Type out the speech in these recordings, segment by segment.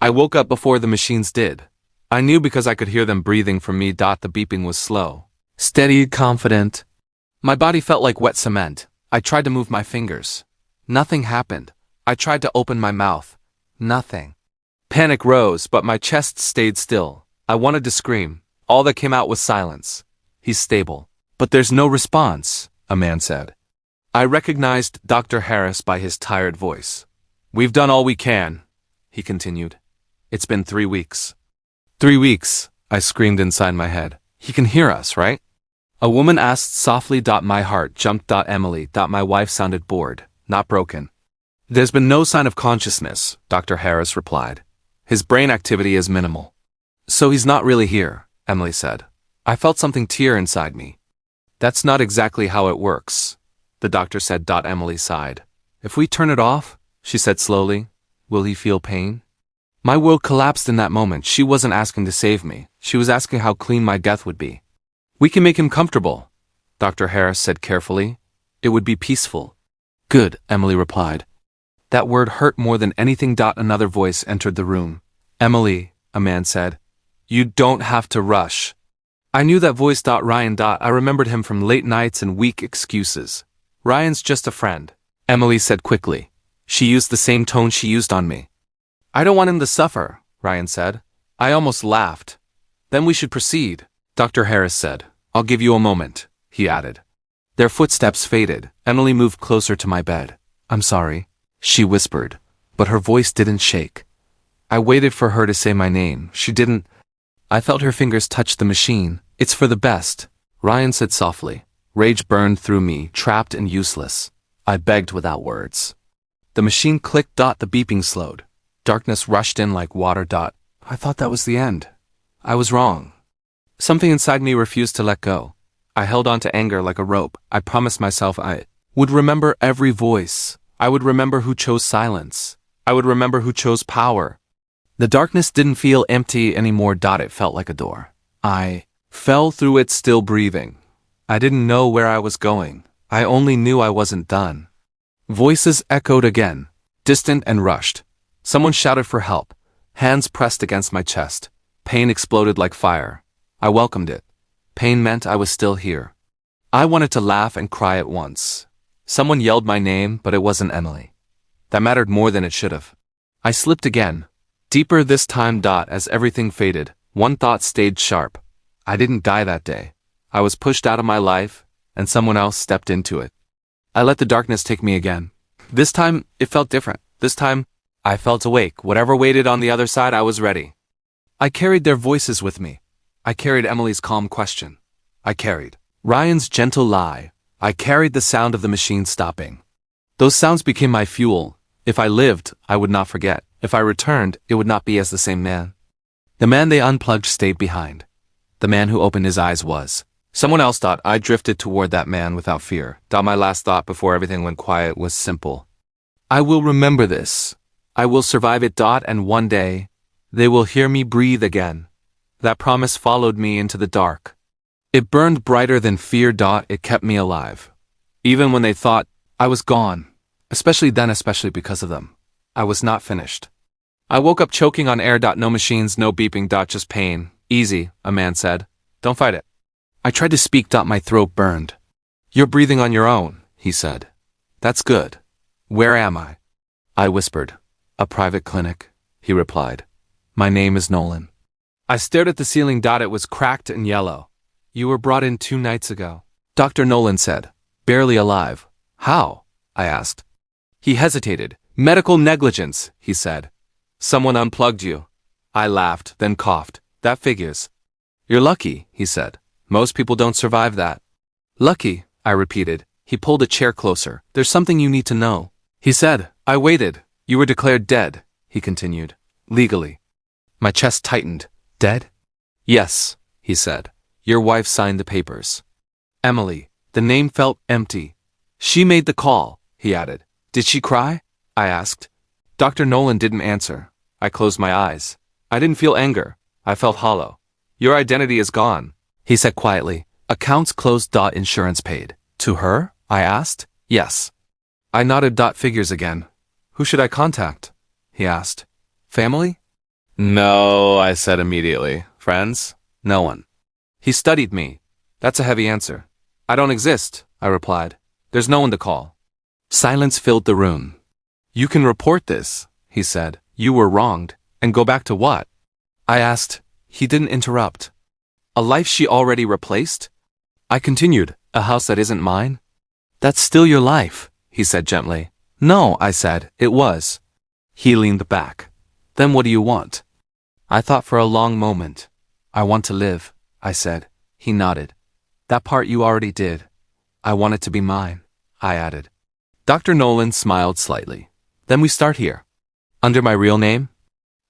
I woke up before the machines did. I knew because I could hear them breathing from me. The beeping was slow, steady, confident. My body felt like wet cement. I tried to move my fingers. Nothing happened. I tried to open my mouth. Nothing. Panic rose, but my chest stayed still. I wanted to scream. All that came out was silence. He's stable. But there's no response, a man said. I recognized Dr. Harris by his tired voice. We've done all we can, he continued. It's been 3 weeks. 3 weeks, I screamed inside my head. He can hear us, right? A woman asked softly. My heart jumped. Emily. My wife sounded bored, not broken. There's been no sign of consciousness, Dr. Harris replied. His brain activity is minimal. So he's not really here, Emily said. I felt something tear inside me. That's not exactly how it works, the doctor said. Emily sighed. If we turn it off, she said slowly, will he feel pain? My world collapsed in that moment. She wasn't asking to save me. She was asking how clean my death would be. We can make him comfortable, Dr. Harris said carefully. It would be peaceful. Good, Emily replied. That word hurt more than anything. Another voice entered the room. Emily, a man said. You don't have to rush. I knew that voice. Ryan. I remembered him from late nights and weak excuses. Ryan's just a friend, Emily said quickly. She used the same tone she used on me. I don't want him to suffer, Ryan said. I almost laughed. Then we should proceed, Dr. Harris said. I'll give you a moment, he added. Their footsteps faded. Emily moved closer to my bed. I'm sorry, she whispered, but her voice didn't shake. I waited for her to say my name. She didn't. I felt her fingers touch the machine. It's for the best, Ryan said softly. Rage burned through me, trapped and useless. I begged without words. The machine clicked. The beeping slowed. Darkness rushed in like water. I thought that was the end. I was wrong. Something inside me refused to let go. I held on to anger like a rope. I promised myself I would remember every voice. I would remember who chose silence. I would remember who chose power. The darkness didn't feel empty anymore. It felt like a door. I fell through it, still breathing. I didn't know where I was going. I only knew I wasn't done. Voices echoed again, distant and rushed. Someone shouted for help. Hands pressed against my chest. Pain exploded like fire. I welcomed it. Pain meant I was still here. I wanted to laugh and cry at once. Someone yelled my name, but it wasn't Emily. That mattered more than it should have. I slipped again. Deeper this time. As everything faded, one thought stayed sharp. I didn't die that day. I was pushed out of my life, and someone else stepped into it. I let the darkness take me again. This time, it felt different. This time, I felt awake. Whatever waited on the other side, I was ready. I carried their voices with me. I carried Emily's calm question. I carried Ryan's gentle lie. I carried the sound of the machine stopping. Those sounds became my fuel. If I lived, I would not forget. If I returned, it would not be as the same man. The man they unplugged stayed behind. The man who opened his eyes was someone else. I drifted toward that man without fear. My last thought before everything went quiet was simple. I will remember this. I will survive it. And one day, they will hear me breathe again. That promise followed me into the dark. It burned brighter than fear. It kept me alive. Even when they thought I was gone. Especially then, especially because of them. I was not finished. I woke up choking on air. No machines, no beeping. Just pain. Easy, a man said. Don't fight it. I tried to speak. My throat burned. You're breathing on your own, he said. That's good. Where am I? I whispered. A private clinic, he replied. My name is Nolan. I stared at the ceiling. It was cracked and yellow. You were brought in 2 nights ago, Dr. Nolan said. Barely alive. How? I asked. He hesitated. Medical negligence, he said. Someone unplugged you. I laughed, then coughed. That figures. You're lucky, he said. Most people don't survive that. Lucky, I repeated. He pulled a chair closer. There's something you need to know, he said. I waited. You were declared dead, he continued. Legally. My chest tightened. Dead? Yes, he said. Your wife signed the papers. Emily. The name felt empty. She made the call, he added. Did she cry? I asked. Dr. Nolan didn't answer. I closed my eyes. I didn't feel anger. I felt hollow. Your identity is gone, he said quietly. Accounts closed. Insurance paid. To her? I asked. Yes. I nodded. Figures again. Who should I contact? He asked. Family? No, I said immediately. Friends? No one. He studied me. That's a heavy answer. I don't exist, I replied. There's no one to call. Silence filled the room. You can report this, he said. You were wronged. And go back to what? I asked. He didn't interrupt. A life she already replaced? I continued. A house that isn't mine? That's still your life, he said gently. No, I said. It was. He leaned back. Then what do you want? I thought for a long moment. I want to live, I said. He nodded. That part you already did. I want it to be mine, I added. Dr. Nolan smiled slightly. Then we start here. Under my real name?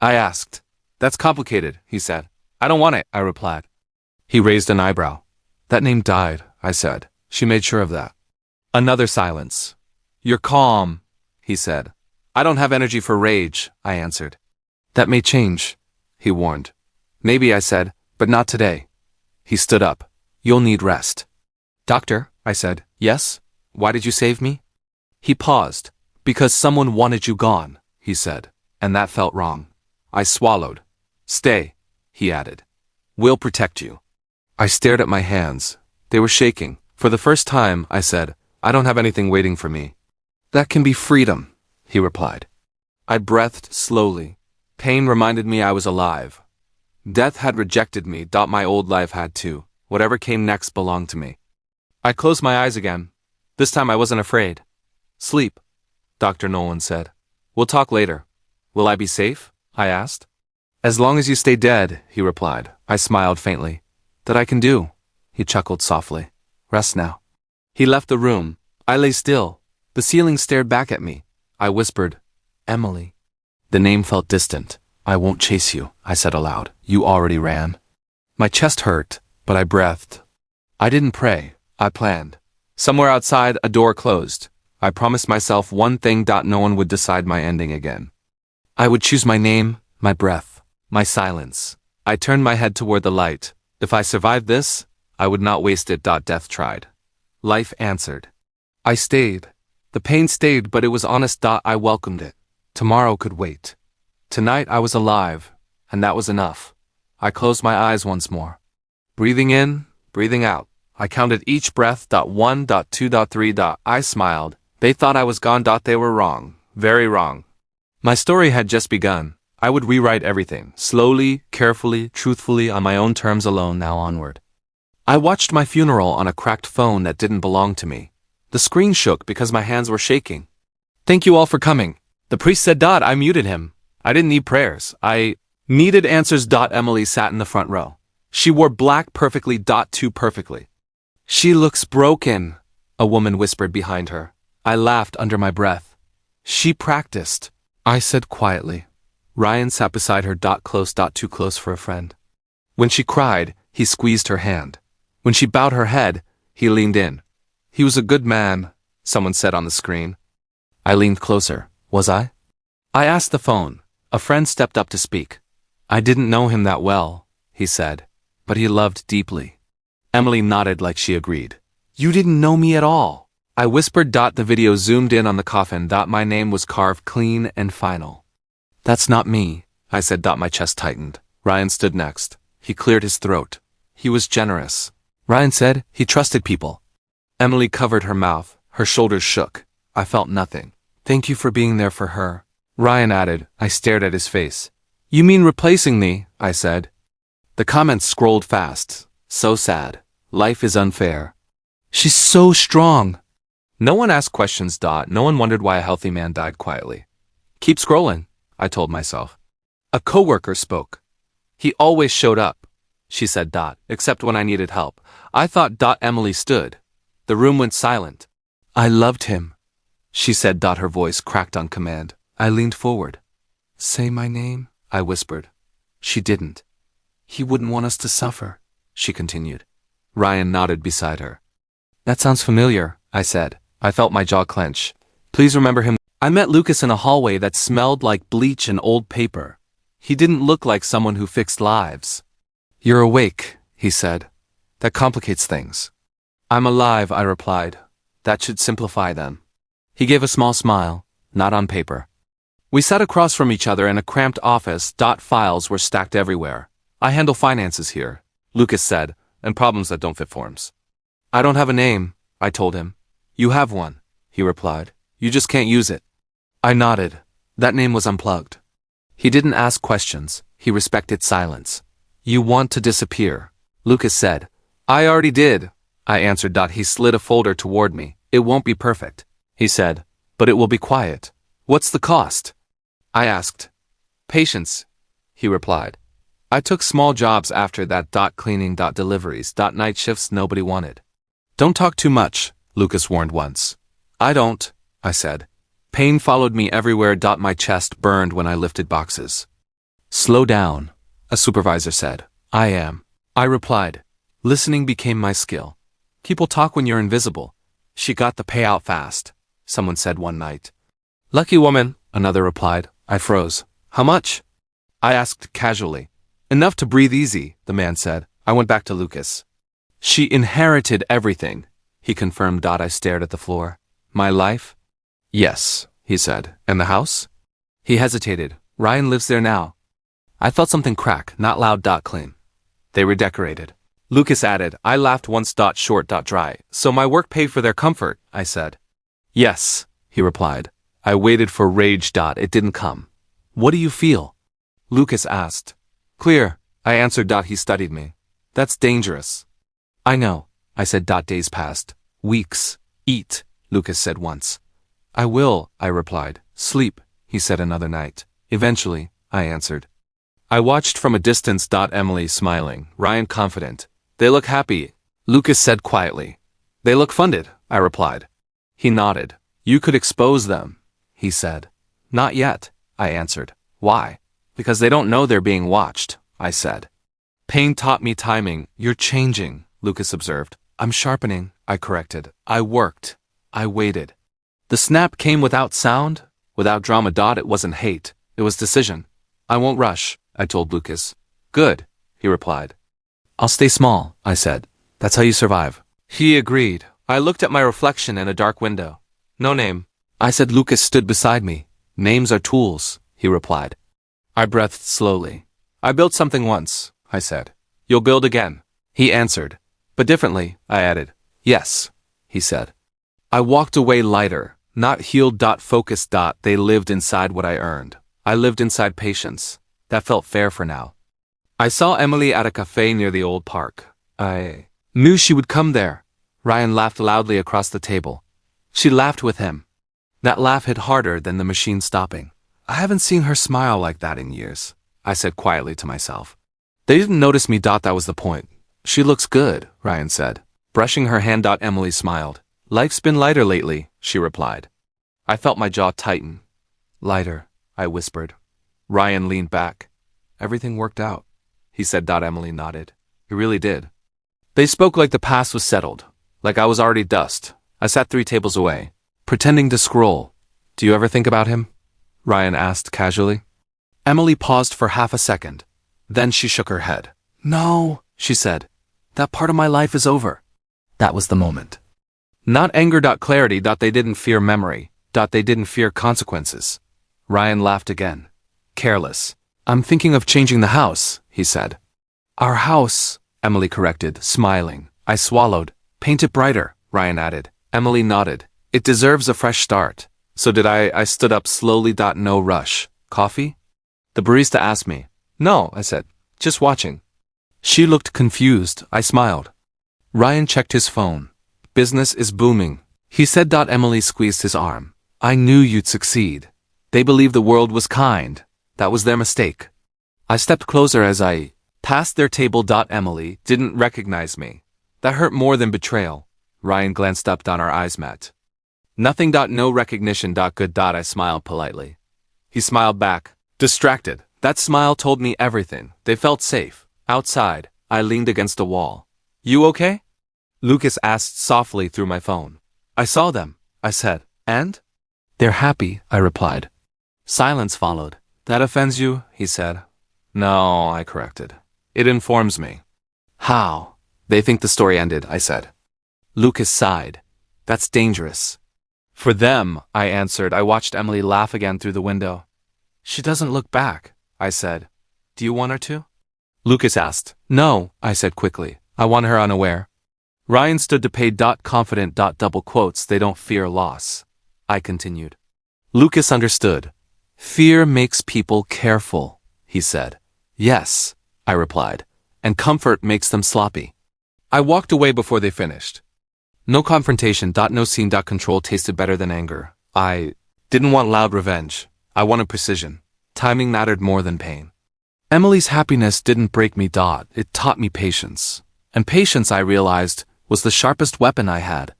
I asked. That's complicated, he said. I don't want it, I replied. He raised an eyebrow. That name died, I said. She made sure of that. Another silence. You're calm, he said. I don't have energy for rage, I answered. That may change, he warned. Maybe, I said, but not today. He stood up. You'll need rest. Doctor, I said. Yes? Why did you save me? He paused. Because someone wanted you gone, he said, and that felt wrong. I swallowed. Stay, he added. We'll protect you. I stared at my hands. They were shaking. For the first time, I said, I don't have anything waiting for me. That can be freedom, he replied. I breathed slowly. Pain reminded me I was alive. Death had rejected me. My old life had too. Whatever came next belonged to me. I closed my eyes again. This time I wasn't afraid. Sleep, Dr. Nolan said. We'll talk later. Will I be safe? I asked. As long as you stay dead, he replied. I smiled faintly. That I can do, he chuckled softly. Rest now. He left the room. I lay still. The ceiling stared back at me. I whispered, Emily. The name felt distant. I won't chase you, I said aloud. You already ran. My chest hurt, but I breathed. I didn't pray. I planned. Somewhere outside, a door closed. I promised myself one thing. No one would decide my ending again. I would choose my name, my breath, my silence. I turned my head toward the light. If I survived this, I would not waste it. Death tried. Life answered. I stayed. The pain stayed, but it was honest. I welcomed it. Tomorrow could wait. Tonight I was alive, and that was enough. I closed my eyes once more. Breathing in, breathing out. I counted each breath. 1, 2, 3. I smiled. They thought I was gone. They were wrong. Very wrong. My story had just begun. I would rewrite everything, slowly, carefully, truthfully, on my own terms alone now onward. I watched my funeral on a cracked phone that didn't belong to me. The screen shook because my hands were shaking. Thank you all for coming. The priest said. I muted him. I didn't need prayers. I needed answers. Emily sat in the front row. She wore black perfectly. Too perfectly. She looks broken, a woman whispered behind her. I laughed under my breath. She practiced, I said quietly. Ryan sat beside her. Close. Too close for a friend. When she cried, he squeezed her hand. When she bowed her head, he leaned in. He was a good man, someone said on the screen. I leaned closer. Was I? I asked the phone. A friend stepped up to speak. I didn't know him that well, he said, but he loved deeply. Emily nodded like she agreed. You didn't know me at all. I whispered. The video zoomed in on the coffin. My name was carved clean and final. That's not me, I said. My chest tightened. Ryan stood next. He cleared his throat. He was generous. Ryan said he trusted people. Emily covered her mouth. Her shoulders shook. I felt nothing. Thank you for being there for her, Ryan added. I stared at his face. You mean replacing me, I said. The comments scrolled fast. So sad. Life is unfair. She's so strong. No one asked questions. No one wondered why a healthy man died quietly. Keep scrolling, I told myself. A coworker spoke. He always showed up, she said. Except when I needed help. I thought. Emily stood. The room went silent. I loved him, she said. Her voice cracked on command. I leaned forward. Say my name, I whispered. She didn't. He wouldn't want us to suffer, she continued. Ryan nodded beside her. That sounds familiar, I said. I felt my jaw clench. Please remember him. I met Lucas in a hallway that smelled like bleach and old paper. He didn't look like someone who fixed lives. You're awake, he said. That complicates things. I'm alive, I replied. That should simplify them. He gave a small smile. Not on paper. We sat across from each other in a cramped office. Files were stacked everywhere. I handle finances here, Lucas said, and problems that don't fit forms. I don't have a name, I told him. You have one, he replied. You just can't use it. I nodded. That name was Unplugged. He didn't ask questions. He respected silence. You want to disappear, Lucas said. I already did, I answered. He slid a folder toward me. It won't be perfect, he said, but it will be quiet. What's the cost? I asked. Patience, he replied. I took small jobs after that. Cleaning, deliveries, night shifts nobody wanted. Don't talk too much, Lucas warned once. I don't, I said. Pain followed me everywhere. My chest burned when I lifted boxes. Slow down, a supervisor said. I am, I replied. Listening became my skill. People talk when you're invisible. She got the payout fast, someone said one night. Lucky woman, another replied. I froze. How much? I asked casually. Enough to breathe easy, the man said. I went back to Lucas. She inherited everything, he confirmed. I stared at the floor. My life? Yes, he said. And the house? He hesitated. Ryan lives there now. I felt something crack, not loud. Clean. They redecorated. Lucas added. I laughed once. Short. Dry. So my work paid for their comfort, I said. Yes, he replied. I waited for rage. It didn't come. What do you feel? Lucas asked. Clear, I answered. He studied me. That's dangerous. I know, I said. Days passed. Weeks. Eat, Lucas said once. I will, I replied. Sleep, he said another night. Eventually, I answered. I watched from a distance. Emily smiling, Ryan confident. They look happy, Lucas said quietly. They look funded, I replied. He nodded. You could expose them, he said. Not yet, I answered. Why? Because they don't know they're being watched, I said. Pain taught me timing. You're changing, Lucas observed. I'm sharpening, I corrected. I worked. I waited. The snap came without sound, without drama. It wasn't hate. It was decision. I won't rush, I told Lucas. Good, he replied. I'll stay small, I said. That's how you survive. He agreed. I looked at my reflection in a dark window. No name, I said. Lucas stood beside me. Names are tools, he replied. I breathed slowly. I built something once, I said. You'll build again, he answered. But differently, I added. Yes, he said. I walked away lighter, not healed. Focused. They lived inside what I earned. I lived inside patience. That felt fair for now. I saw Emily at a cafe near the old park. I knew she would come there. Ryan laughed loudly across the table. She laughed with him. That laugh hit harder than the machine stopping. I haven't seen her smile like that in years, I said quietly to myself. They didn't notice me. That was the point. She looks good, Ryan said. Brushing her hand. Emily smiled. Life's been lighter lately, she replied. I felt my jaw tighten. Lighter, I whispered. Ryan leaned back. Everything worked out, he said. Emily nodded. It really did. They spoke like the past was settled, like I was already dust. I sat 3 tables away, pretending to scroll. Do you ever think about him? Ryan asked casually. Emily paused for half a second. Then she shook her head. No, she said. That part of my life is over. That was the moment. Not anger. Clarity. They didn't fear memory. They didn't fear consequences. Ryan laughed again. Careless. I'm thinking of changing the house, he said. Our house, Emily corrected, smiling. I swallowed. Paint it brighter, Ryan added. Emily nodded. It deserves a fresh start. So did I. I stood up slowly. No rush. Coffee? The barista asked me. No, I said. Just watching. She looked confused. I smiled. Ryan checked his phone. Business is booming, he said. Emily squeezed his arm. I knew you'd succeed. They believed the world was kind. That was their mistake. I stepped closer as I passed their table. Emily didn't recognize me. That hurt more than betrayal. Ryan glanced up. Our eyes met. Nothing. No recognition. Good. I smiled politely. He smiled back, distracted. That smile told me everything. They felt safe. Outside, I leaned against a wall. You okay? Lucas asked softly through my phone. I saw them, I said. And? They're happy, I replied. Silence followed. That offends you? He said. No, I corrected. It informs me. How? They think the story ended, I said. Lucas sighed. That's dangerous. For them, I answered. I watched Emily laugh again through the window. She doesn't look back, I said. Do you want her to? Lucas asked. No, I said quickly. I want her unaware. Ryan stood to pay. Confident. Double quotes. They don't fear loss. I continued. Lucas understood. Fear makes people careful, he said. Yes, I replied. And comfort makes them sloppy. I walked away before they finished. No confrontation. No scene. Control tasted better than anger. I didn't want loud revenge. I wanted precision. Timing mattered more than pain. Emily's happiness didn't break me. It taught me patience. And patience, I realized, was the sharpest weapon I had.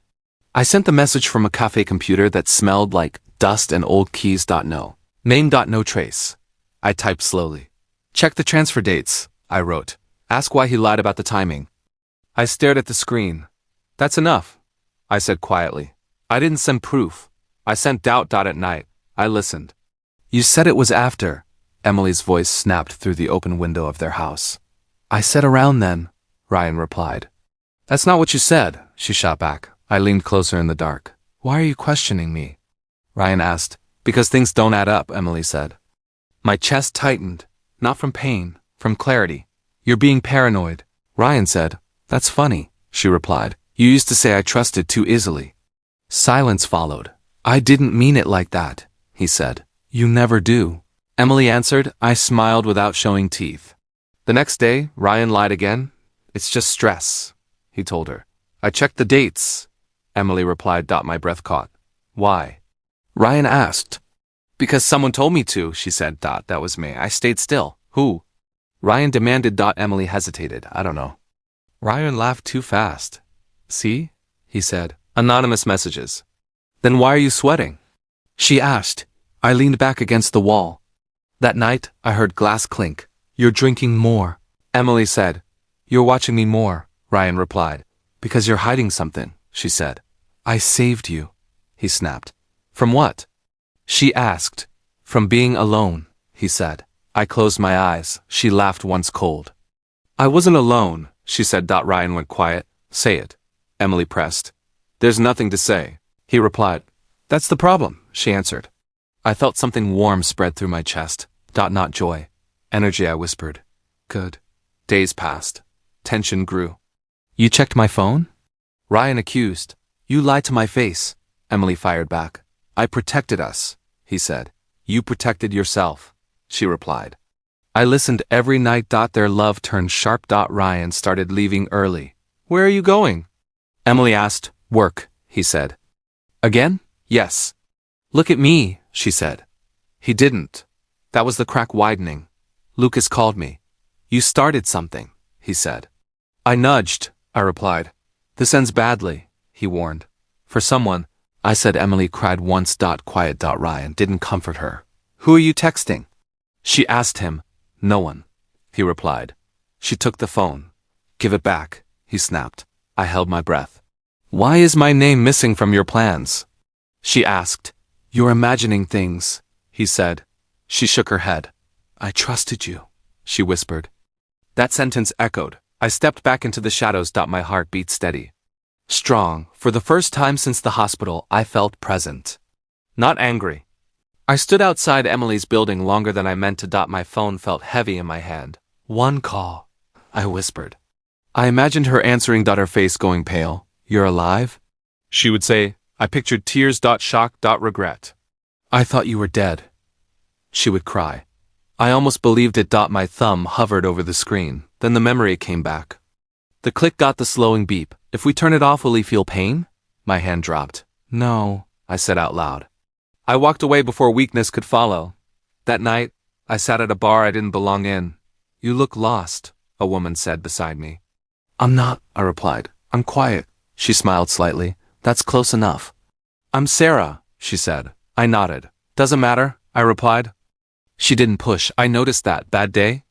I sent the message from a cafe computer that smelled like dust and old keys. No. Name. No trace. I typed slowly. Check the transfer dates, I wrote. Ask why he lied about the timing. I stared at the screen. That's enough, I said quietly. I didn't send proof. I sent doubt. At night, I listened. You said it was after. Emily's voice snapped through the open window of their house. I said around then, Ryan replied. That's not what you said, she shot back. I leaned closer in the dark. Why are you questioning me? Ryan asked. Because things don't add up, Emily said. My chest tightened, not from pain, from clarity. You're being paranoid, Ryan said. That's funny, she replied. You used to say I trusted too easily. Silence followed. I didn't mean it like that, he said. You never do. Emily answered. I smiled without showing teeth. The next day, Ryan lied again. It's just stress, he told her. I checked the dates, Emily replied. My breath caught. Why? Ryan asked. Because someone told me to, she said. That was me. I stayed still. Who? Ryan demanded. Emily hesitated. I don't know. Ryan laughed too fast. See? He said. Anonymous messages. Then why are you sweating? She asked. I leaned back against the wall. That night, I heard glass clink. You're drinking more, Emily said. You're watching me more, Ryan replied. Because you're hiding something, she said. I saved you, he snapped. From what? She asked. From being alone, he said. I closed my eyes. She laughed once cold. I wasn't alone, she said. Ryan went quiet. Say it, Emily pressed. There's nothing to say, he replied. That's the problem, she answered. I felt something warm spread through my chest. Not joy. Energy, I whispered. Good. Days passed. Tension grew. You checked my phone? Ryan accused. You lied to my face, Emily fired back. I protected us, he said. You protected yourself, she replied. I listened every night. Their love turned sharp. Ryan started leaving early. Where are you going? Emily asked. Work, he said. Again? Yes. Look at me, she said. He didn't. That was the crack widening. Lucas called me. You started something, he said. I nudged, I replied. This ends badly, he warned. For someone, I said. Emily cried once. Quiet. Ryan didn't comfort her. Who are you texting? She asked him. No one, he replied. She took the phone. Give it back, he snapped. I held my breath. Why is my name missing from your plans? She asked. You're imagining things, he said. She shook her head. I trusted you, she whispered. That sentence echoed. I stepped back into the shadows. My heart beat steady. Strong. For the first time since the hospital, I felt present. Not angry. I stood outside Emily's building longer than I meant to. My phone felt heavy in my hand. One call, I whispered. I imagined her answering. Her face going pale. You're alive? She would say. I pictured tears. Shock. Regret. I thought you were dead. She would cry. I almost believed it. My thumb hovered over the screen. Then the memory came back. The click got the slowing beep. If we turn it off, will he feel pain? My hand dropped. No, I said out loud. I walked away before weakness could follow. That night, I sat at a bar I didn't belong in. You look lost, a woman said beside me. I'm not, I replied. I'm quiet. She smiled slightly. That's close enough. I'm Sarah, she said. I nodded. Doesn't matter, I replied. She didn't push. I noticed that. Bad day?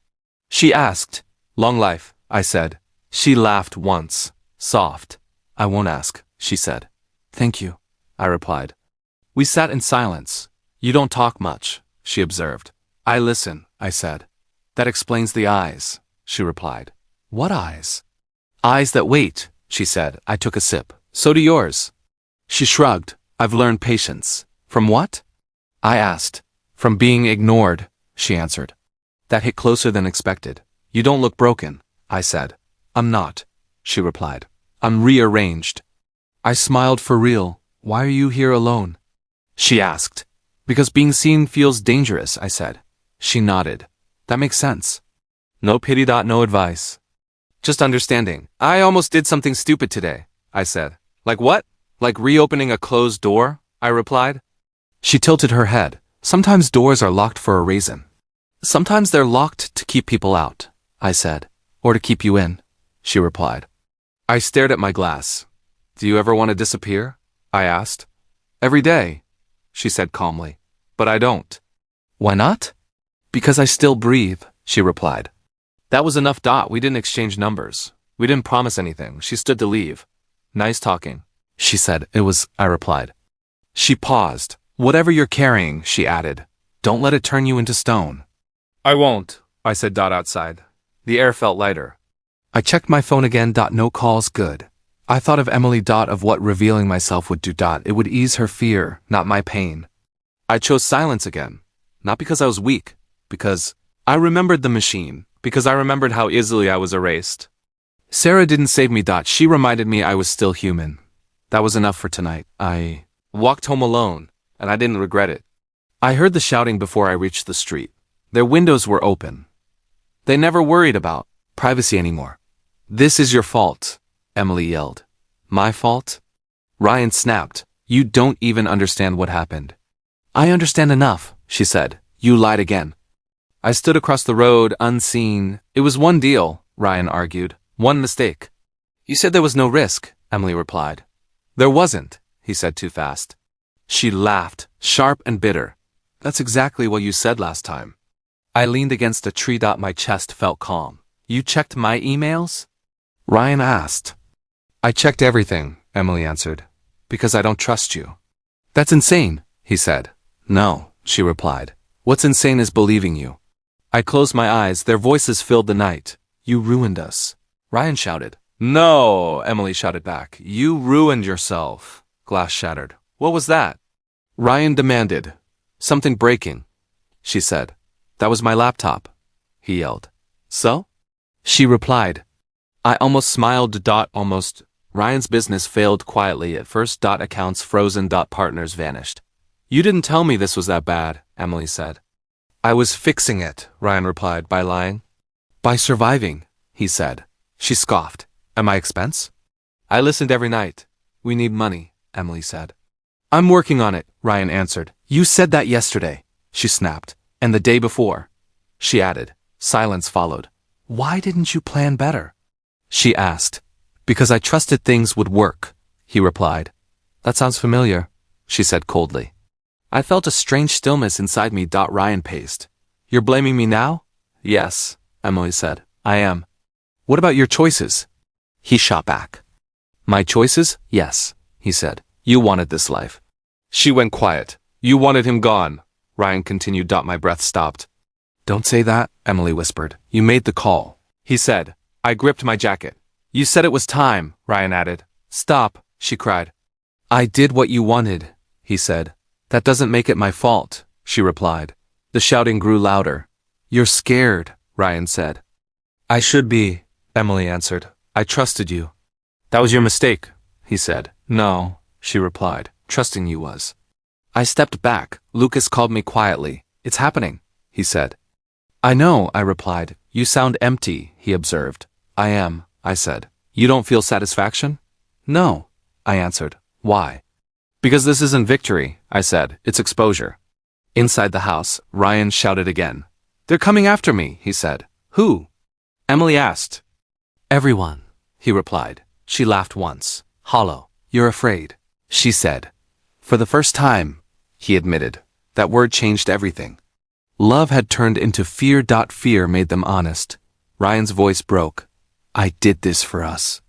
She asked. Long life, I said. She laughed once. Soft. I won't ask, she said. Thank you, I replied. We sat in silence. You don't talk much, she observed. I listen, I said. That explains the eyes, she replied. What eyes? Eyes that wait, she said. I took a sip. So do yours. She shrugged. I've learned patience. From what? I asked. From being ignored, she answered. That hit closer than expected. You don't look broken, I said. I'm not, she replied. I'm rearranged. I smiled for real. Why are you here alone? She asked. Because being seen feels dangerous, I said. She nodded. That makes sense. No pity. No advice. Just understanding. I almost did something stupid today, I said. Like what? Like reopening a closed door? I replied. She tilted her head. Sometimes doors are locked for a reason. Sometimes they're locked to keep people out, I said. Or to keep you in, she replied. I stared at my glass. Do you ever want to disappear? I asked. Every day, she said calmly. But I don't. Why not? Because I still breathe, she replied. That was enough. We didn't exchange numbers. We didn't promise anything. She stood to leave. Nice talking, she said. It was, I replied. She paused. Whatever you're carrying, she added. Don't let it turn you into stone. I won't, I said. Outside. The air felt lighter. I checked my phone again. No calls. Good. I thought of Emily. Of what revealing myself would do. It would ease her fear, not my pain. I chose silence again. Not because I was weak. Because I remembered the machine. Because I remembered how easily I was erased. Sarah didn't save me. She reminded me I was still human. That was enough for tonight. I walked home alone, and I didn't regret it. I heard the shouting before I reached the street. Their windows were open. They never worried about privacy anymore. This is your fault, Emily yelled. My fault? Ryan snapped. You don't even understand what happened. I understand enough, she said. You lied again. I stood across the road, unseen. It was one deal, Ryan argued. One mistake. You said there was no risk, Emily replied. There wasn't, he said too fast. She laughed, sharp and bitter. That's exactly what you said last time. I leaned against a tree. My chest felt calm. You checked my emails? Ryan asked. I checked everything, Emily answered. Because I don't trust you. That's insane, he said. No, she replied. What's insane is believing you. I closed my eyes. Their voices filled the night. You ruined us. Ryan shouted. No, Emily shouted back. You ruined yourself. Glass shattered. What was that? Ryan demanded. Something breaking, she said. That was my laptop, he yelled. So? She replied. I almost smiled. Almost. Ryan's business failed quietly at first. Accounts frozen. Partners vanished. You didn't tell me this was that bad, Emily said. I was fixing it, Ryan replied. By lying? By surviving, he said. She scoffed. At my expense? I listened every night. We need money, Emily said. I'm working on it, Ryan answered. You said that yesterday, she snapped. And the day before, she added. Silence followed. Why didn't you plan better? She asked. Because I trusted things would work, he replied. That sounds familiar, she said coldly. I felt a strange stillness inside me. Ryan paced. You're blaming me now? Yes, Emily said. I am. What about your choices? He shot back. My choices? Yes, he said. You wanted this life. She went quiet. You wanted him gone, Ryan continued. My breath stopped. Don't say that, Emily whispered. You made the call, he said. I gripped my jacket. You said it was time, Ryan added. Stop, she cried. I did what you wanted, he said. That doesn't make it my fault, she replied. The shouting grew louder. You're scared, Ryan said. I should be, Emily answered. I trusted you. That was your mistake, he said. No, she replied. Trusting you was. I stepped back. Lucas called me quietly. It's happening, he said. I know, I replied. You sound empty, he observed. I am, I said. You don't feel satisfaction? No, I answered. Why? Because this isn't victory, I said. It's exposure. Inside the house, Ryan shouted again. They're coming after me, he said. Who? Emily asked. Everyone, he replied. She laughed once. Hollow. You're afraid, she said. For the first time, he admitted. That word changed everything. Love had turned into fear. Fear made them honest. Ryan's voice broke. I did this for us.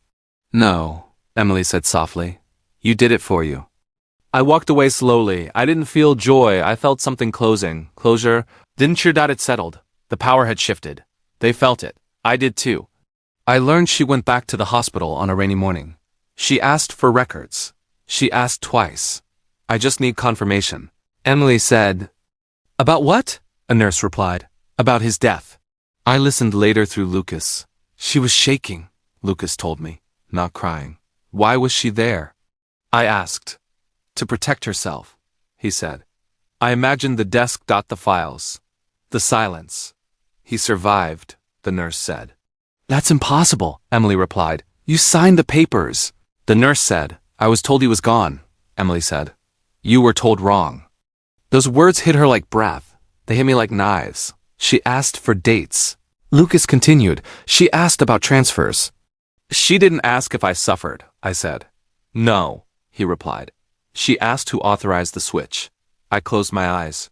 No, Emily said softly. You did it for you. I walked away slowly. I didn't feel joy. I felt something closing. Closure. Didn't you? It settled. The power had shifted. They felt it. I did too. I learned she went back to the hospital on a rainy morning. She asked for records. She asked twice. I just need confirmation. Emily said, About what? A nurse replied. About his death. I listened later through Lucas. She was shaking, Lucas told me, not crying. Why was she there? I asked. To protect herself, he said. I imagined the desk. The files. The silence. He survived, the nurse said. That's impossible, Emily replied. You signed the papers. The nurse said. I was told he was gone, Emily said. You were told wrong. Those words hit her like breath. They hit me like knives. She asked for dates. Lucas continued. She asked about transfers. She didn't ask if I suffered, I said. No, he replied. She asked who authorized the switch. I closed my eyes.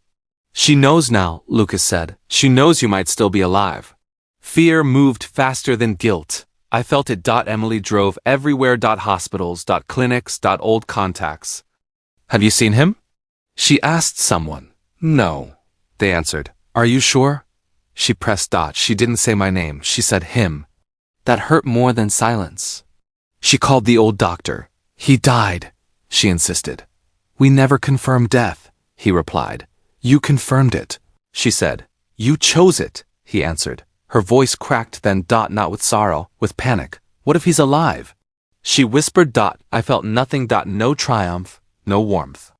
She knows now, Lucas said. She knows you might still be alive. Fear moved faster than guilt. I felt it. Emily drove everywhere. Hospitals, clinics, old contacts. Have you seen him? She asked someone. No, they answered. Are you sure? She pressed. She didn't say my name. She said him. That hurt more than silence. She called the old doctor. He died, she insisted. We never confirmed death, he replied. You confirmed it, she said. You chose it, he answered. Her voice cracked then. Not with sorrow, with panic. What if he's alive? She whispered. I felt nothing. No triumph, no warmth.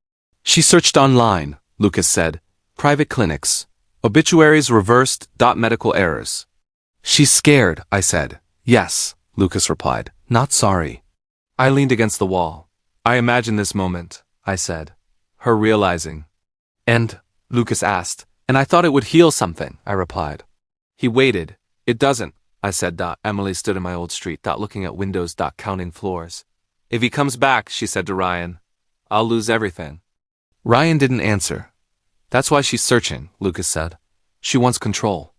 She searched online, Lucas said. Private clinics. Obituaries reversed. Medical errors. She's scared, I said. Yes, Lucas replied. Not sorry. I leaned against the wall. I imagined this moment, I said. Her realizing. And, Lucas asked, and I thought it would heal something, I replied. He waited. It doesn't, I said. Emily stood in my old street. Looking at windows. Counting floors. If he comes back, she said to Ryan, I'll lose everything. Ryan didn't answer. That's why she's searching, Lucas said. She wants control.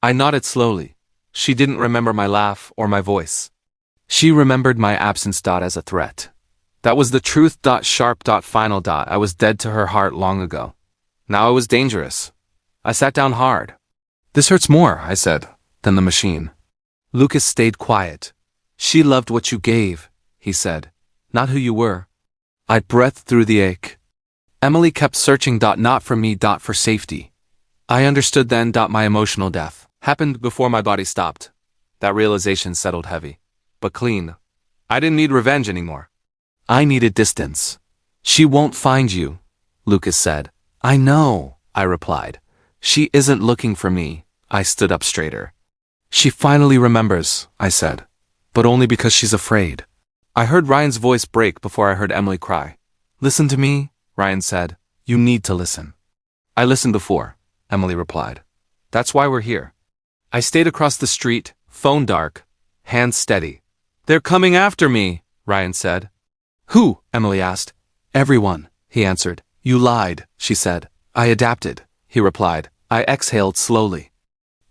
I nodded slowly. She didn't remember my laugh or my voice. She remembered my absence. As a threat. That was the truth. Sharp. Final. I was dead to her heart long ago. Now I was dangerous. I sat down hard. This hurts more, I said, than the machine. Lucas stayed quiet. She loved what you gave, he said, not who you were. I breathed through the ache. Emily kept searching. Not for me. For safety. I understood then. My emotional death happened before my body stopped. That realization settled heavy, but clean. I didn't need revenge anymore. I needed distance. She won't find you, Lucas said. I know, I replied. She isn't looking for me. I stood up straighter. She finally remembers, I said, but only because she's afraid. I heard Ryan's voice break before I heard Emily cry. Listen to me, Ryan said. You need to listen. I listened before, Emily replied. That's why we're here. I stayed across the street, phone dark, hands steady. They're coming after me, Ryan said. Who? Emily asked. Everyone, he answered. You lied, she said. I adapted, he replied. I exhaled slowly.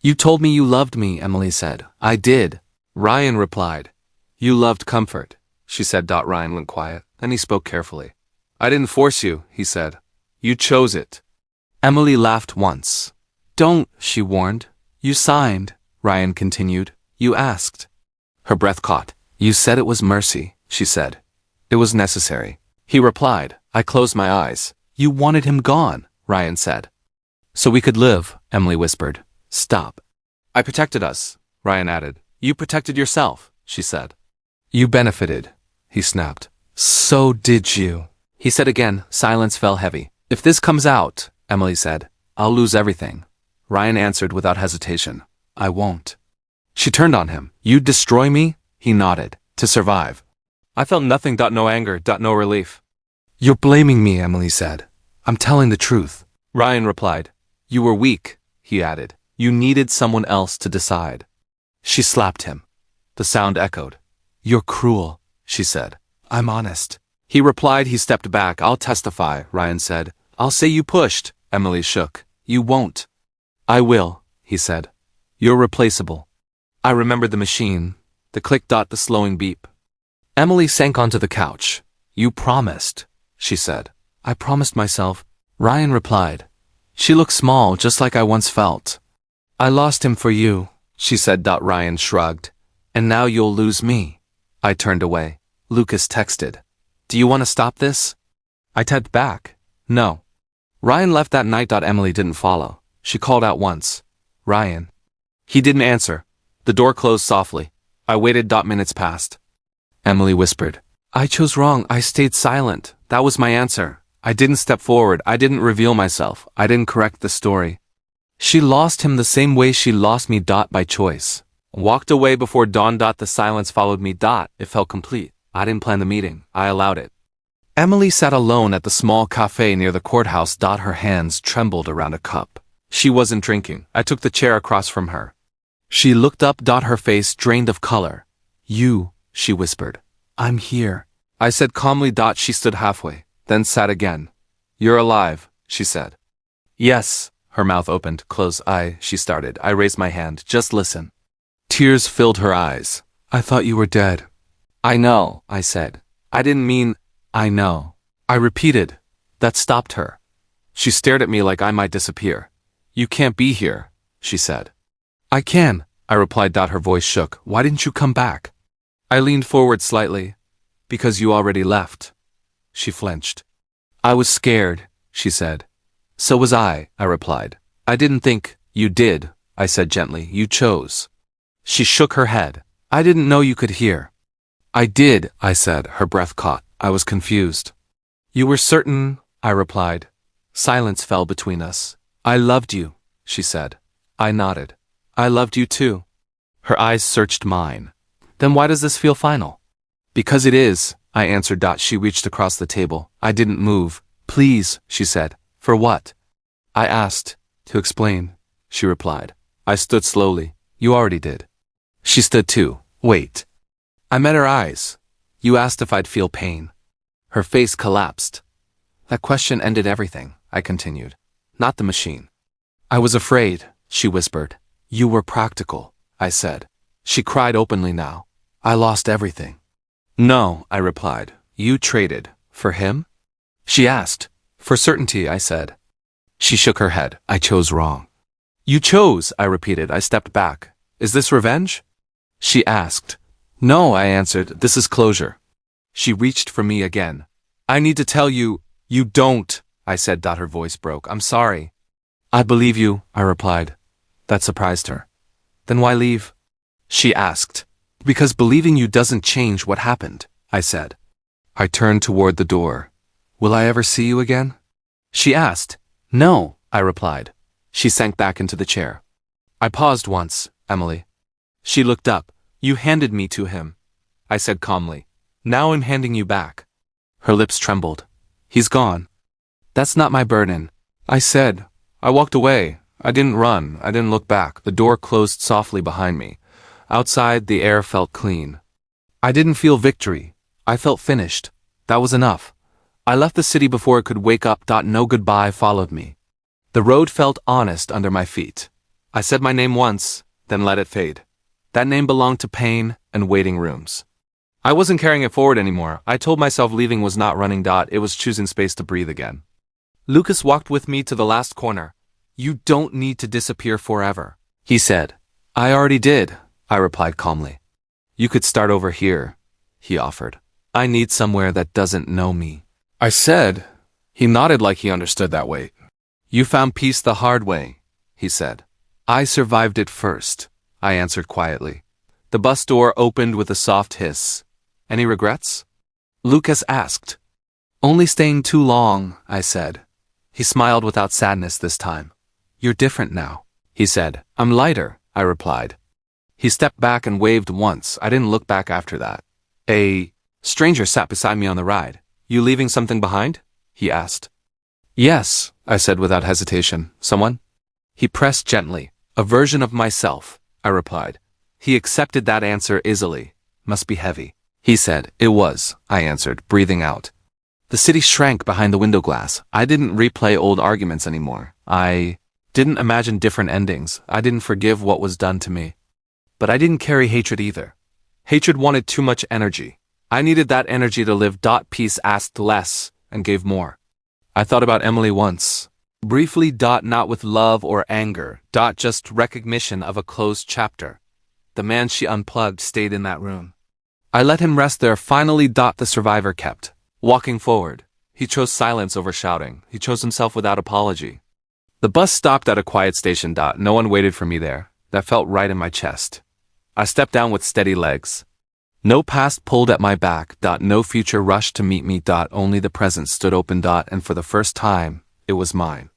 You told me you loved me, Emily said. I did, Ryan replied. You loved comfort, she said. Ryan went quiet, then he spoke carefully. I didn't force you, he said. You chose it. Emily laughed once. Don't, she warned. You signed, Ryan continued. You asked. Her breath caught. You said it was mercy, she said. It was necessary, he replied. I closed my eyes. You wanted him gone, Ryan said. So we could live, Emily whispered. Stop. I protected us, Ryan added. You protected yourself, she said. You benefited, he snapped. So did you. He said again. Silence fell heavy. If this comes out, Emily said, I'll lose everything. Ryan answered without hesitation. I won't. She turned on him. You'd destroy me? He nodded. To survive. I felt nothing. No anger. No relief. You're blaming me, Emily said. I'm telling the truth. Ryan replied. You were weak, he added. You needed someone else to decide. She slapped him. The sound echoed. You're cruel, she said. I'm honest. He replied. He stepped back. I'll testify, Ryan said. I'll say you pushed. Emily shook. You won't. I will, he said. You're replaceable. I remembered the machine, the click. The slowing beep. Emily sank onto the couch. You promised, she said. I promised myself, Ryan replied. She looked small, just like I once felt. I lost him for you, she said. Ryan shrugged. And now you'll lose me. I turned away. Lucas texted. Do you want to stop this? I typed back. No. Ryan left that night. Emily didn't follow. She called out once. Ryan. He didn't answer. The door closed softly. I waited. Minutes passed. Emily whispered. I chose wrong. I stayed silent. That was my answer. I didn't step forward. I didn't reveal myself. I didn't correct the story. She lost him the same way she lost me. By choice. Walked away before dawn. The silence followed me. It felt complete. I didn't plan the meeting. I allowed it. Emily sat alone at the small cafe near the courthouse. Her hands trembled around a cup. She wasn't drinking. I took the chair across from her. She looked up. Her face drained of color. You, she whispered. I'm here. I said calmly. She stood halfway, then sat again. You're alive, she said. Yes. Her mouth opened. Close. She started. I raised my hand. Just listen. Tears filled her eyes. I thought you were dead. I know, I said. I didn't mean, I know. I repeated. That stopped her. She stared at me like I might disappear. You can't be here, she said. I can, I replied. Her voice shook. Why didn't you come back? I leaned forward slightly. Because you already left. She flinched. I was scared, she said. So was I replied. I didn't think you did, I said gently. You chose. She shook her head. I didn't know you could hear. I did, I said. Her breath caught. I was confused. You were certain, I replied. Silence fell between us. I loved you, she said. I nodded. I loved you too. Her eyes searched mine. Then why does this feel final? Because it is, I answered. She reached across the table. I didn't move. Please, she said. For what? I asked. To explain, she replied. I stood slowly. You already did. She stood too. Wait. I met her eyes. You asked if I'd feel pain. Her face collapsed. That question ended everything, I continued. Not the machine. I was afraid, she whispered. You were practical, I said. She cried openly now. I lost everything. No, I replied. You traded. For him? She asked. For certainty, I said. She shook her head. I chose wrong. You chose, I repeated. I stepped back. Is this revenge? She asked. No, I answered. This is closure. She reached for me again. I need to tell you. You don't, I said. Her voice broke. I'm sorry. I believe you, I replied. That surprised her. Then why leave? She asked. Because believing you doesn't change what happened, I said. I turned toward the door. Will I ever see you again? She asked. No, I replied. She sank back into the chair. I paused once, Emily. She looked up. You handed me to him, I said calmly. Now I'm handing you back. Her lips trembled. He's gone. That's not my burden, I said. I walked away. I didn't run. I didn't look back. The door closed softly behind me. Outside, the air felt clean. I didn't feel victory. I felt finished. That was enough. I left the city before it could wake up. No goodbye followed me. The road felt honest under my feet. I said my name once, then let it fade. That name belonged to pain and waiting rooms. I wasn't carrying it forward anymore. I told myself leaving was not running. It was choosing space to breathe again. Lucas walked with me to the last corner. You don't need to disappear forever, he said. I already did, I replied calmly. You could start over here, he offered. I need somewhere that doesn't know me. I said. He nodded like he understood that weight. You found peace the hard way, he said. I survived it first, I answered quietly. The bus door opened with a soft hiss. Any regrets? Lucas asked. Only staying too long, I said. He smiled without sadness this time. You're different now, he said. I'm lighter, I replied. He stepped back and waved once. I didn't look back after that. A stranger sat beside me on the ride. You leaving something behind? He asked. Yes, I said without hesitation. Someone? He pressed gently. A version of myself, I replied. He accepted that answer easily. Must be heavy. He said. It was, I answered, breathing out. The city shrank behind the window glass. I didn't replay old arguments anymore. I didn't imagine different endings. I didn't forgive what was done to me. But I didn't carry hatred either. Hatred wanted too much energy. I needed that energy to live. Peace asked less and gave more. I thought about Emily once. Briefly. Not with love or anger. Just recognition of a closed chapter. The man she unplugged stayed in that room. I let him rest there. Finally. The survivor kept walking forward. He chose silence over shouting. He chose himself without apology. The bus stopped at a quiet station. No one waited for me there. That felt right in my chest. I stepped down with steady legs. No past pulled at my back. No future rushed to meet me. Only the present stood open. And for the first time, it was mine.